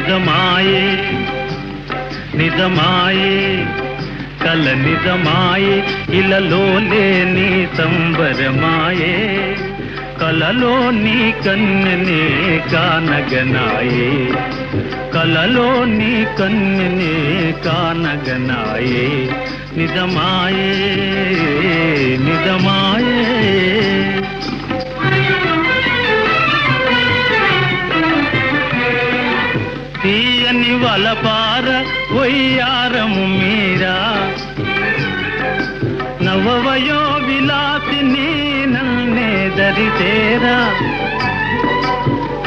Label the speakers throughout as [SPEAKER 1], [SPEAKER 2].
[SPEAKER 1] నిజమాయే నిజమాయే కల నిజమాయే ఇలలో లేని సంబరమాయే కలలో నీ కన్నెనే కానగనాయే కలలో నీ కన్నెనే కానగనాయే నిజమాయే నిజమాయే తీయని వలపార వయ్యారము మీరా నవవయో విలాసిని నన్నే దరితేరా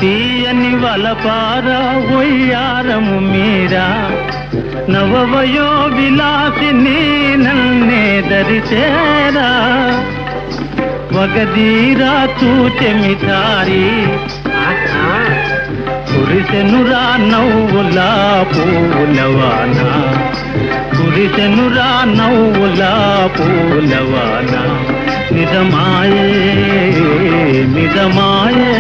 [SPEAKER 1] తీయని వలపార వయ్యారము మీరా నవవయో విలాసిని నన్నే దరితేరా వగదీరా చూచెమితారి కురిసెనురా నవ్వులా పూలవాన కురిసెనురా నవ్వులా పూలవాన నిజమాయే నిజమాయే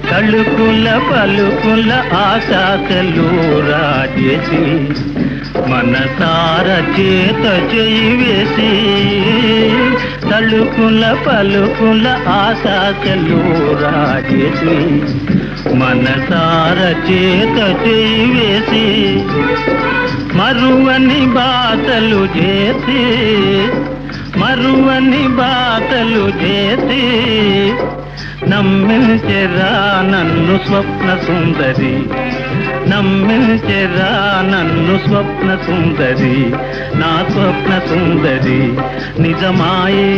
[SPEAKER 1] తళుకుల పలుకుల ఆశాసలు రాజేసి మనసార చేత చేయి వేసి తళుకుల పలుకుల ఆశాసలు రాజేసి మనసార చేత చేయి వేసి మరువని బాటలు చేసి మరువని బాటలు చేసి నమ్మించెరా నన్ను స్వప్న సుందరి నమ్మించెరా నన్ను స్వప్న సుందరి నా స్వప్న సుందరి నిజమాయే